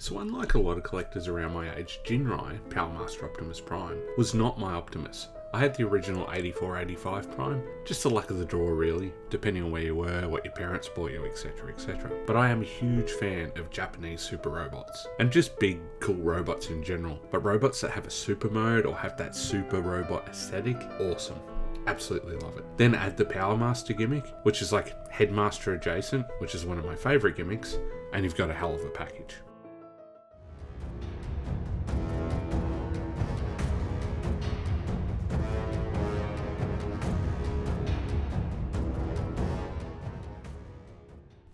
So unlike a lot of collectors around my age, Ginrai, Power Master Optimus Prime, was not my Optimus. I had the original 84-85 Prime, just the luck of the draw really, depending on where you were, what your parents bought you, etc, etc. But I am a huge fan of Japanese super robots, and just big cool robots in general, but robots that have a super mode or have that super robot aesthetic, awesome. Absolutely love it. Then add the Power Master gimmick, which is like Headmaster adjacent, which is one of my favourite gimmicks, and you've got a hell of a package.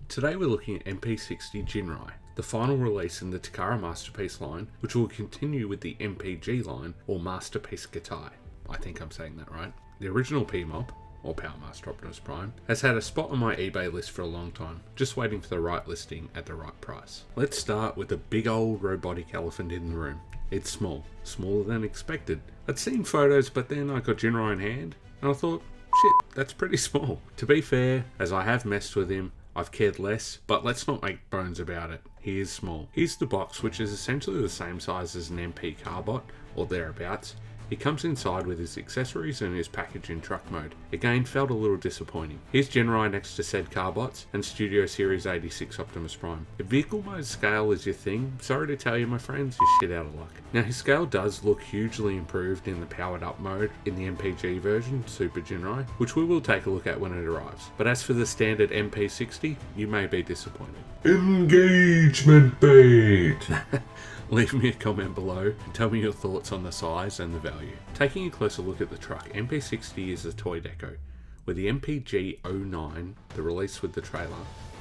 Today we're looking at MP-60 Ginrai, the final release in the Takara Masterpiece line, which will continue with the MPG line, or Masterpiece Ginrai. I think I'm saying that right. The original PMOP, or Power Master Optimus Prime, has had a spot on my eBay list for a long time, just waiting for the right listing at the right price. Let's start with the big old robotic elephant in the room. It's small, smaller than expected. I'd seen photos, but then I got Ginrai in hand, and I thought, shit, that's pretty small. To be fair, as I have messed with him, I've cared less, but let's not make bones about it. He is small. Here's the box, which is essentially the same size as an MP Carbot, or thereabouts. He comes inside with his accessories and his package in truck mode. Again, felt a little disappointing. Here's Ginrai next to said Carbots and Studio Series 86 Optimus Prime. If vehicle mode scale is your thing, sorry to tell you my friends, you're shit out of luck. Now his scale does look hugely improved in the powered up mode in the MPG version, Super Ginrai, which we will take a look at when it arrives. But as for the standard MP60, you may be disappointed. Engagement bait! Leave me a comment below and tell me your thoughts on the size and the value. Taking a closer look at the truck, MP60 is a toy deco, where the MPG09, the release with the trailer,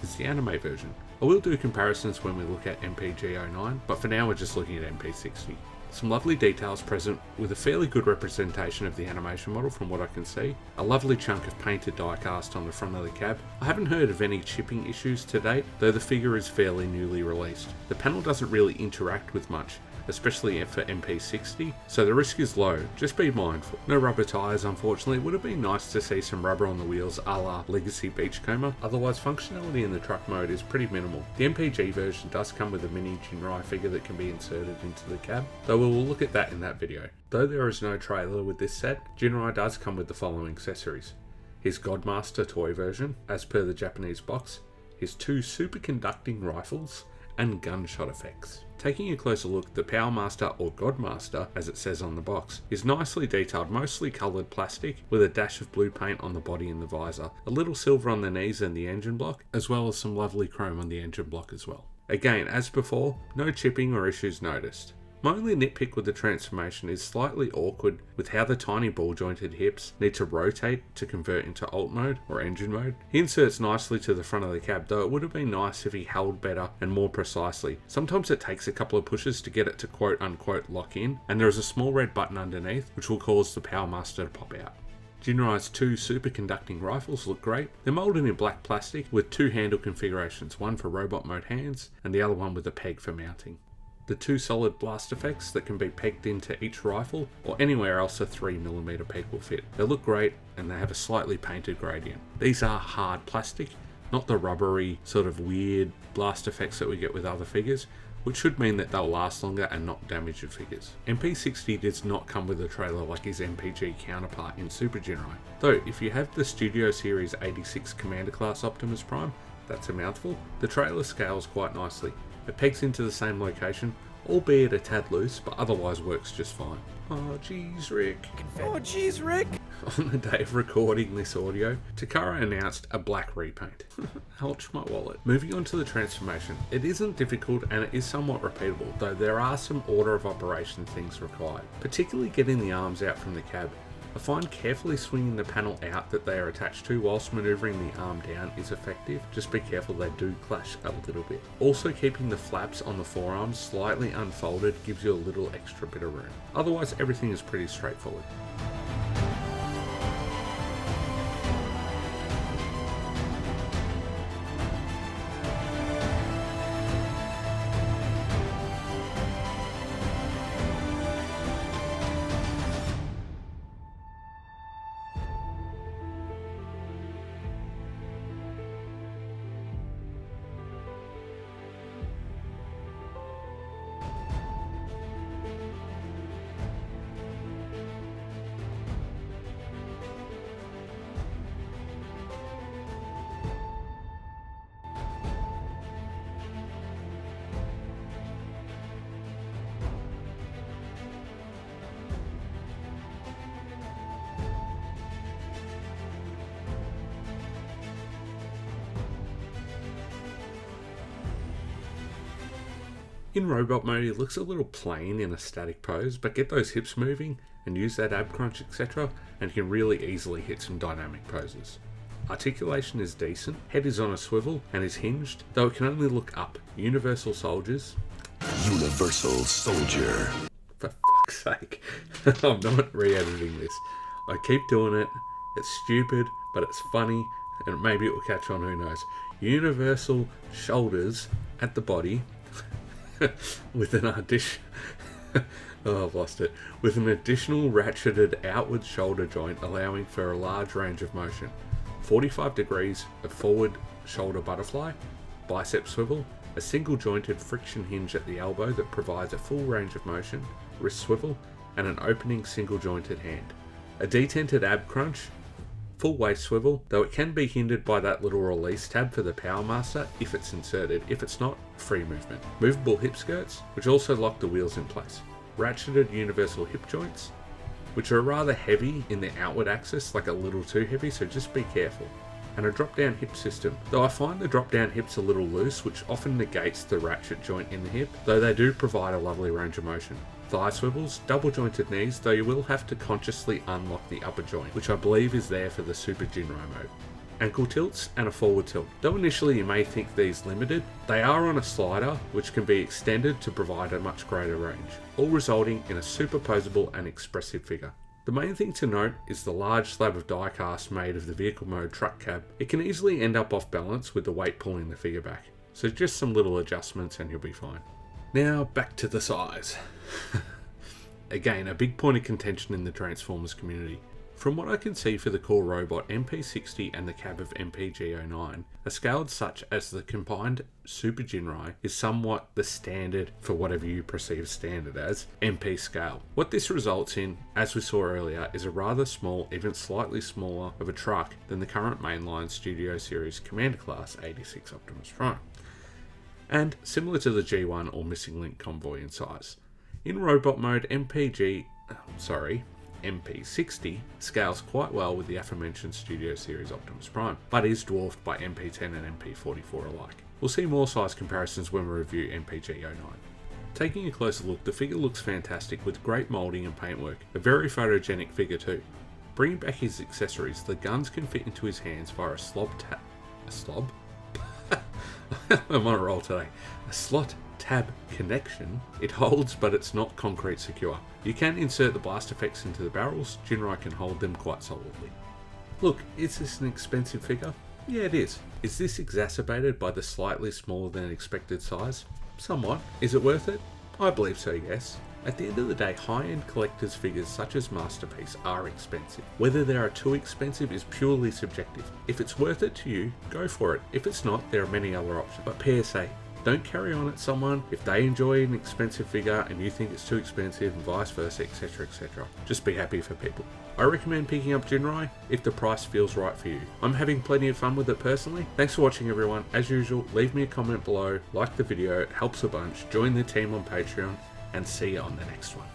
is the anime version. I will do comparisons when we look at MPG09, but for now we're just looking at MP60. Some lovely details present with a fairly good representation of the animation model from what I can see. A lovely chunk of painted die cast on the front of the cab. I haven't heard of any chipping issues to date, though the figure is fairly newly released. The panel doesn't really interact with much, especially for MP60, so the risk is low, just be mindful. No rubber tyres unfortunately. It would have been nice to see some rubber on the wheels a la Legacy Beachcomber, otherwise functionality in the truck mode is pretty minimal. The MPG version does come with a mini Ginrai figure that can be inserted into the cab, though we will look at that in that video. Though there is no trailer with this set, Ginrai does come with the following accessories. His Godmaster toy version, as per the Japanese box, his 2 superconducting rifles, and gunshot effects. Taking a closer look, the Power Master, or Godmaster, as it says on the box, is nicely detailed, mostly coloured plastic, with a dash of blue paint on the body and the visor, a little silver on the knees and the engine block, as well as some lovely chrome on the engine block as well. Again, as before, no chipping or issues noticed. My only nitpick with the transformation is slightly awkward with how the tiny ball jointed hips need to rotate to convert into alt mode or engine mode. He inserts nicely to the front of the cab, though it would have been nice if he held better and more precisely. Sometimes it takes a couple of pushes to get it to quote unquote lock in, and there is a small red button underneath which will cause the Power Master to pop out. Ginrai's 2 superconducting rifles look great. They're moulded in black plastic with 2 handle configurations, one for robot mode hands and the other one with a peg for mounting. The 2 solid blast effects that can be pegged into each rifle or anywhere else a 3mm peg will fit. They look great and they have a slightly painted gradient. These are hard plastic, not the rubbery sort of weird blast effects that we get with other figures, which should mean that they'll last longer and not damage your figures. MP60 does not come with a trailer like his MPG counterpart in Super Ginrai, though if you have the Studio Series 86 Commander Class Optimus Prime, that's a mouthful, the trailer scales quite nicely. It pegs into the same location, albeit a tad loose, but otherwise works just fine. Oh geez, Rick. Oh geez, Rick. On the day of recording this audio, Takara announced a black repaint. Ouch, my wallet. Moving on to the transformation. It isn't difficult and it is somewhat repeatable, though there are some order of operation things required, particularly getting the arms out from the cab. I find carefully swinging the panel out that they are attached to whilst manoeuvring the arm down is effective. Just be careful, they do clash a little bit. Also, keeping the flaps on the forearms slightly unfolded gives you a little extra bit of room. Otherwise, everything is pretty straightforward. In robot mode, it looks a little plain in a static pose, but get those hips moving and use that ab crunch, etc., and you can really easily hit some dynamic poses. Articulation is decent, head is on a swivel and is hinged, though it can only look up. Universal Soldiers. Universal Soldier. For fuck's sake. I'm not re-editing this. I keep doing it. It's stupid, but it's funny, and maybe it will catch on, who knows. Universal Shoulders at the body with an addition... oh, I've lost it. With an additional ratcheted outward shoulder joint allowing for a large range of motion. 45 degrees of forward shoulder butterfly, bicep swivel, a single jointed friction hinge at the elbow that provides a full range of motion, wrist swivel, and an opening single jointed hand. A detented ab crunch, full waist swivel, though it can be hindered by that little release tab for the Power Master if it's inserted. If it's not, free movement. Movable hip skirts, which also lock the wheels in place. Ratcheted universal hip joints, which are rather heavy in the outward axis, like a little too heavy, so just be careful. And a drop-down hip system, though I find the drop-down hips a little loose, which often negates the ratchet joint in the hip, though they do provide a lovely range of motion. Thigh swivels, double jointed knees, though you will have to consciously unlock the upper joint, which I believe is there for the Super Ginrai mode. Ankle tilts and a forward tilt. Though initially you may think these limited, they are on a slider which can be extended to provide a much greater range, all resulting in a superposable and expressive figure. The main thing to note is the large slab of die-cast made of the vehicle mode truck cab. It can easily end up off balance with the weight pulling the figure back, so just some little adjustments and you'll be fine. Now back to the size. Again, a big point of contention in the Transformers community. From what I can see for the core robot MP-60 and the cab of MPG09, a scaled such as the combined Super Ginrai is somewhat the standard for whatever you perceive standard as MP scale. What this results in, as we saw earlier, is a rather small, even slightly smaller of a truck than the current mainline Studio Series Commander Class 86 Optimus Prime, and similar to the G1 or Missing Link convoy in size. In robot mode, MP-60 scales quite well with the aforementioned Studio Series Optimus Prime, but is dwarfed by MP-10 and MP-44 alike. We'll see more size comparisons when we review MPG09. Taking a closer look, the figure looks fantastic with great moulding and paintwork, a very photogenic figure too. Bringing back his accessories, the guns can fit into his hands via a slot tab connection. It holds, but it's not concrete secure. You can insert the blast effects into the barrels. Ginrai can hold them quite solidly. Look, is this an expensive figure? Yeah, it is. Is this exacerbated by the slightly smaller than expected size? Somewhat. Is it worth it? I believe so, yes. At the end of the day, high-end collectors' figures such as Masterpiece are expensive. Whether they are too expensive is purely subjective. If it's worth it to you, go for it. If it's not, there are many other options. But PSA, don't carry on at someone if they enjoy an expensive figure and you think it's too expensive and vice versa, etc, etc. Just be happy for people. I recommend picking up Ginrai if the price feels right for you. I'm having plenty of fun with it personally. Thanks for watching everyone. As usual, leave me a comment below, like the video, it helps a bunch, join the team on Patreon, and see you on the next one.